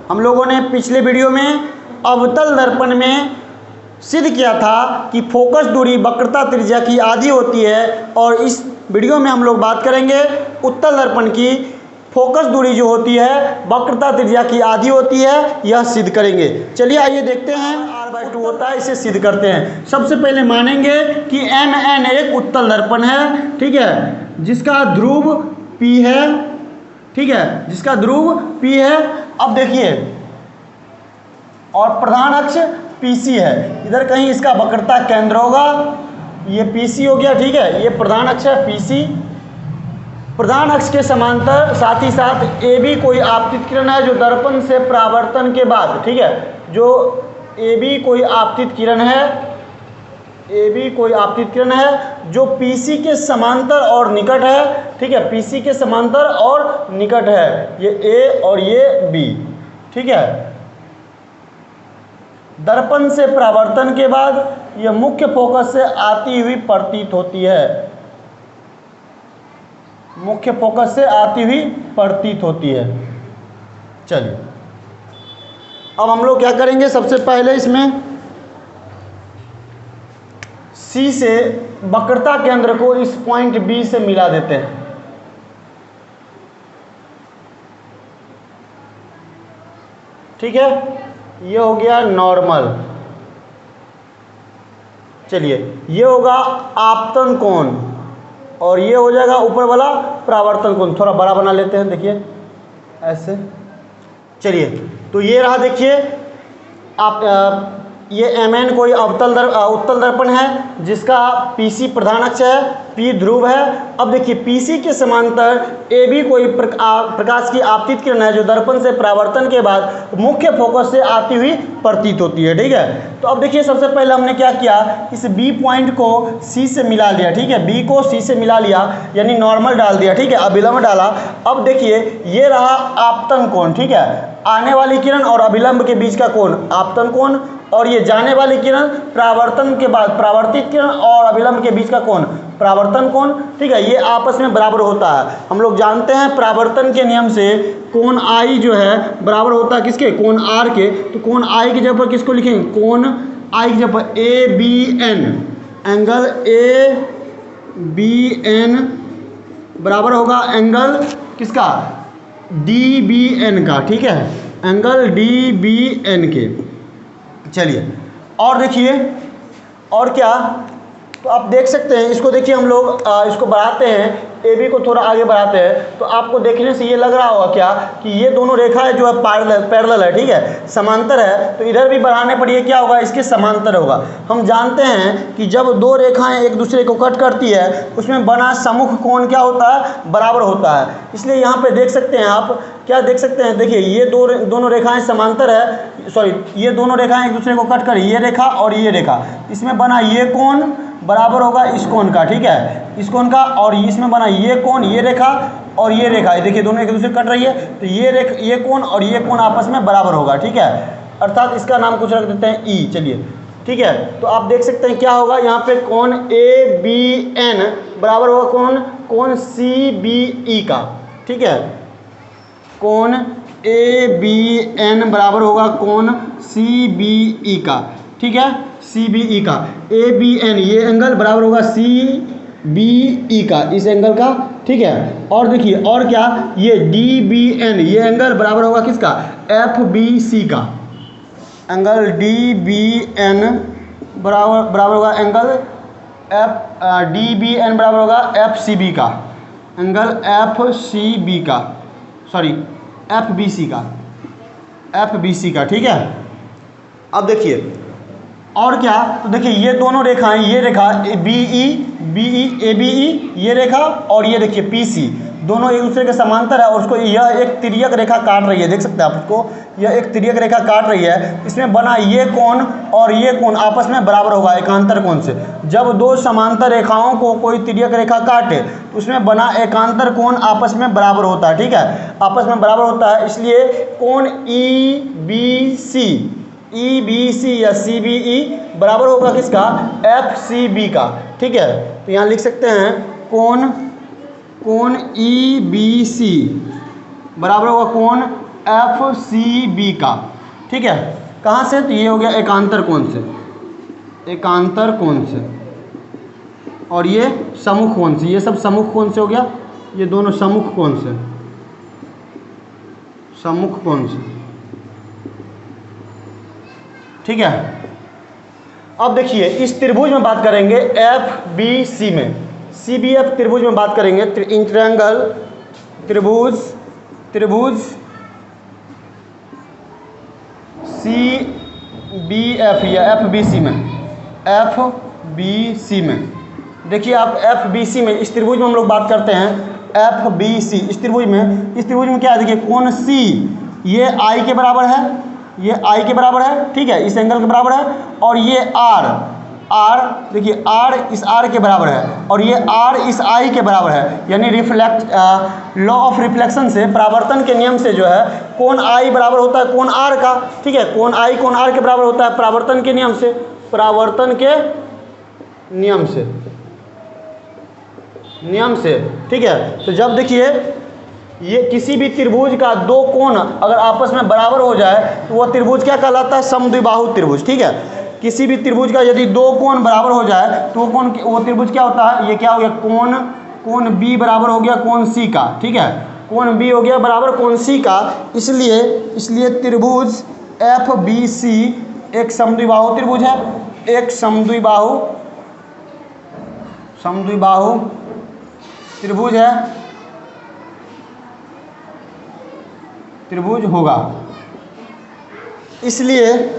हम लोगों ने पिछले वीडियो में अवतल दर्पण में सिद्ध किया था कि फोकस दूरी वक्रता त्रिज्या की आधी होती है, और इस वीडियो में हम लोग बात करेंगे उत्तल दर्पण की। फोकस दूरी जो होती है वक्रता त्रिज्या की आधी होती है, यह सिद्ध करेंगे। चलिए आइए देखते हैं। r/2 होता है, इसे सिद्ध करते हैं। सबसे पहले मानेंगे कि MN एक उत्तल दर्पण है, ठीक है, जिसका ध्रुव P है, ठीक है, जिसका ध्रुव P है। अब देखिए, और प्रधान अक्ष PC है, इधर कहीं इसका वक्रता केंद्र होगा, ये PC हो गया, ठीक है, ये प्रधान अक्ष है PC। प्रधान अक्ष के समांतर साथ ही साथ AB कोई आपतित किरण है जो दर्पण से परावर्तन के बाद, ठीक है, जो AB कोई आपतित किरण है, AB कोई आपतित किरण है जो PC के समांतर और निकट है, ठीक है, PC के समांतर और निकट है, ये A और ये B, ठीक है। दर्पण से परावर्तन के बाद यह मुख्य फोकस से आती हुई प्रतीत होती है, मुख्य फोकस से आती हुई प्रतीत होती है। चलिए अब हम लोग क्या करेंगे, सबसे पहले इसमें C से वक्रता केंद्र को इस पॉइंट B से मिला देते हैं। ठीक है, ये हो गया नॉर्मल। चलिए, ये होगा आपतन कोण और ये हो जाएगा ऊपर वाला परावर्तन कोण। थोड़ा बड़ा बना लेते हैं, देखिए ऐसे। चलिए, तो ये रहा, देखिए आप ये MN कोई उत्तल दर्पण है जिसका PC प्रधान अक्ष है, P ध्रुव है। अब देखिए PC के समांतर AB कोई प्रकाश की आपतित किरण है जो दर्पण से परावर्तन के बाद मुख्य फोकस से आती हुई प्रतीत होती है, ठीक है। तो अब देखिए, सबसे पहले हमने क्या किया, इस B पॉइंट को C से मिला लिया, ठीक है, B को C से मिला लिया, यानी नॉर्मल डाल दिया, ठीक है, अभिलंब डाला। अब देखिए, ये रहा आपतन कोण, ठीक है, आने वाली किरण और अभिलंब के बीच का कोण आपतन कोण, और ये जाने वाली किरण परावर्तन के बाद परावर्तित किरण और अभिलंब के बीच का कोण परावर्तन कोण, ठीक है, ये आपस में बराबर होता है। हम लोग जानते हैं परावर्तन के नियम से कोण I जो है बराबर होता है किसके, कोण R के। तो कोण I की जगह पर किसको लिखेंगे, कोण I की जगह पर ABN, एंगल ABN बराबर होगा एंगल किसका, DBN का, ठीक है, एंगल DBN के। चलिए, और देखिए, और क्या, तो आप देख सकते हैं, इसको देखिए, हम लोग इसको बढ़ाते हैं, AB को थोड़ा आगे बढ़ाते हैं, तो आपको देखने से ये लग रहा होगा क्या कि ये दोनों रेखाएं जो है पैरेलल है, ठीक है, समांतर है। तो इधर भी बढ़ाने पर ये क्या होगा, इसके समांतर होगा। हम जानते हैं कि जब दो रेखाएं एक दूसरे को कट करती है उसमें बना सम्मुख कोण क्या होता है, बराबर होता है। इसलिए यहाँ पे देख सकते हैं, आप क्या देख सकते हैं, देखिए ये दोनों रेखाएं समांतर है, सॉरी, ये दोनों रेखाएं एक दूसरे को कट कर, ये रेखा और ये रेखा, इसमें बना ये कोण बराबर होगा इस कोण का, ठीक है, इस कोण का, और इसमें बना ये कोण, ये रेखा और ये रेखा, देखिए दोनों एक दूसरे कट रही है, तो ये कोण और ये कोण आपस में बराबर होगा, ठीक है, अर्थात इसका नाम कुछ रख देते हैं E। चलिए, ठीक है, तो आप देख सकते हैं क्या होगा, यहाँ पे कोण ABN बराबर होगा कोण CBE का, ठीक है, कोण ABN बराबर होगा कोण CBE का, ठीक है, CBE का, ABN ये एंगल बराबर होगा CBE का, इस एंगल का, ठीक है। और देखिए, और क्या, ये DBN ये एंगल बराबर होगा किसका, FBC का, एंगल DBN बराबर होगा एंगल DBN बराबर होगा FCB का, एंगल FCB का, सॉरी FBC का, ठीक है। अब देखिए, और क्या, तो देखिए ये दोनों रेखाएं, ये रेखा ABE ये रेखा, और ये देखिए PC, दोनों एक दूसरे के समांतर है और उसको यह एक तिर्यक रेखा काट रही है, देख सकते हैं आप उसको, यह एक तिर्यक रेखा काट रही है। इसमें बना ये कोण और ये कोण आपस में बराबर होगा एकांतर कोण से। जब दो समांतर रेखाओं को कोई तिर्यक रेखा काटे तो उसमें बना एकांतर कोण आपस में बराबर होता है, ठीक है, आपस में बराबर होता है। इसलिए कोण EBC या CBE बराबर होगा किसका, FCB का, ठीक है। तो यहाँ लिख सकते हैं कोण EBC बराबर होगा कोण एफ सी बी का, ठीक है। कहाँ से? तो ये हो गया एकांतर कोण से, एकांतर कोण से, और ये सम्मुख कोण से, ये सब सम्मुख कोण से हो गया, ये दोनों सम्मुख कोण से, सम्मुख कोण से, ठीक है। अब देखिए इस त्रिभुज में बात करेंगे एफ बी सी में, सी बी एफ त्रिभुज में बात करेंगे, इन ट्रायंगल त्रिभुज, त्रिभुज सी बी एफ या एफ बी सी में, एफ बी सी में देखिए आप एफ बी सी में इस त्रिभुज में हम लोग बात करते हैं एफ बी सी। इस त्रिभुज में क्या है? देखिए कोण सी ये आई के बराबर है, ये आई के बराबर है, ठीक है, इस एंगल के बराबर है, और ये आर, आर देखिए आर इस आर के बराबर है, और ये आर इस आई के बराबर है। यानी लॉ ऑफ रिफ्लेक्शन से, परावर्तन के नियम से जो है कोण आई बराबर होता है कोण आर का, ठीक है। कोण आई कोण आर के बराबर होता है परावर्तन के नियम से, परावर्तन के नियम से, नियम से, ठीक है। तो जब देखिए ये किसी भी त्रिभुज का दो कोण अगर आपस में बराबर हो जाए तो वह त्रिभुज क्या कहलाता है? समद्विबाहु त्रिभुज, ठीक है। किसी भी त्रिभुज का यदि दो कोण बराबर हो जाए तो वो त्रिभुज क्या होता है? ये क्या हो गया? कोण बी बराबर हो गया कोण सी का, ठीक है। कोण बी हो गया बराबर कोण सी का, इसलिए त्रिभुज एफ बी सी एक समद्विबाहु त्रिभुज है, एक समद्विबाहु त्रिभुज है, त्रिभुज होगा। इसलिए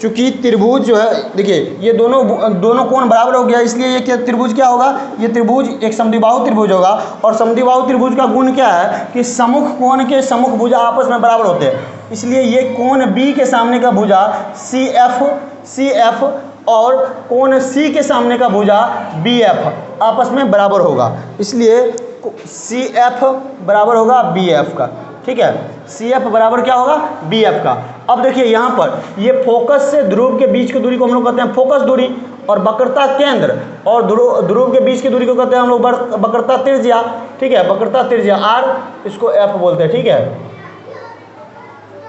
चूंकि त्रिभुज जो है देखिए ये दोनों कोण बराबर हो गया, इसलिए ये क्या त्रिभुज क्या होगा? ये त्रिभुज एक समद्विबाहु त्रिभुज होगा। और समद्विबाहु त्रिभुज का गुण क्या है कि सम्मुख कोण के सम्मुख भुजा आपस में बराबर होते हैं। इसलिए ये कोण बी के सामने का भुजा सी एफ और कोण सी के सामने का भुजा बी एफ आपस में बराबर होगा, इसलिए सी एफ बराबर होगा बी एफ का, ठीक है। सी एफ बराबर क्या होगा? बी एफ का। अब देखिए यहाँ पर ये फोकस से ध्रुव के बीच की दूरी को हम लोग कहते हैं फोकस दूरी, और वक्रता केंद्र और ध्रुव के बीच की दूरी को कहते हैं हम लोग वक्रता त्रिज्या, ठीक है। वक्रता त्रिज्या आर, इसको एफ बोलते हैं, ठीक है।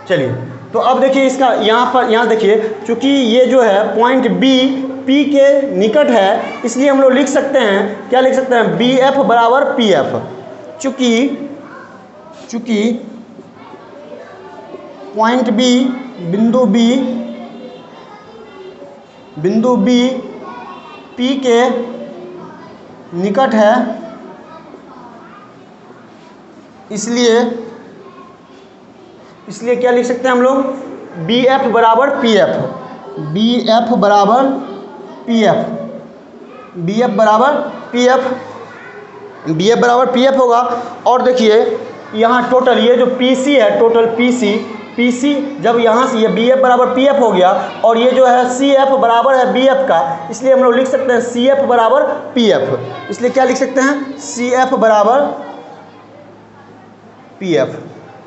चलिए तो अब देखिए इसका यहाँ देखिए चूंकि ये जो है पॉइंट बी पी के निकट है, इसलिए हम लोग लिख सकते हैं, क्या लिख सकते हैं? बी एफ बराबर पी एफ। चूंकि पॉइंट बी बिंदु बी पी के निकट है, इसलिए क्या लिख सकते हैं हम लोग? बी एफ बराबर पी एफ, बी एफ बराबर पी एफ, बी एफ बराबर पी एफ, बी एफ बराबर पी एफ होगा। और देखिए यहाँ टोटल ये जो पी सी है, टोटल पी सी जब यहाँ से ये बी एफ बराबर पी एफ हो गया, और ये जो है सी एफ बराबर है बी एफ का, इसलिए हम लोग लिख सकते हैं सी एफ बराबर पी एफ। इसलिए क्या लिख सकते हैं? सी एफ बराबर पी एफ।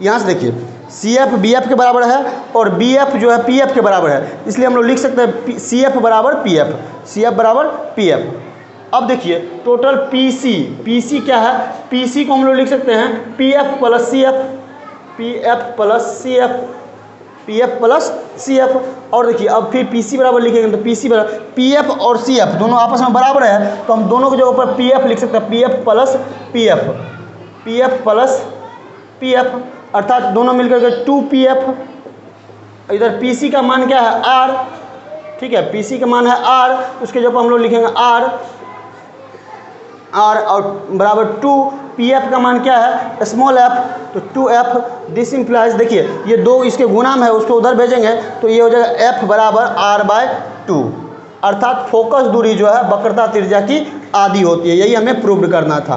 यहाँ से देखिए सी एफ बी एफ के बराबर है और बी एफ जो है पी एफ के बराबर है, इसलिए हम लोग लिख सकते हैं सी एफ बराबर पी एफ, सी एफ बराबर पी एफ। अब देखिए टोटल पी सी क्या है? पी सी को हम लोग लिख सकते हैं P F plus C F, P F plus C F, P F plus C F. और देखिए अब फिर पी सी बराबर लिखेंगे तो पी सी बराबर पी एफ और सी एफ दोनों आपस में बराबर है, तो हम दोनों के जगह पर पी एफ लिख सकते हैं, P F plus P F, P F plus P F, अर्थात दोनों मिलकर के 2pf। इधर pc का मान क्या है? r, ठीक है, pc का मान है r, उसके जगह हम लोग लिखेंगे r और बराबर 2, pf का मान क्या है? स्मॉल f, तो 2f। दिस इम्प्लाइज देखिए ये दो इसके गुणाम है, उसको उधर भेजेंगे तो ये हो जाएगा f बराबर r/2, अर्थात फोकस दूरी जो है वक्रता त्रिज्या की आधी होती है। यही हमें प्रूव करना था।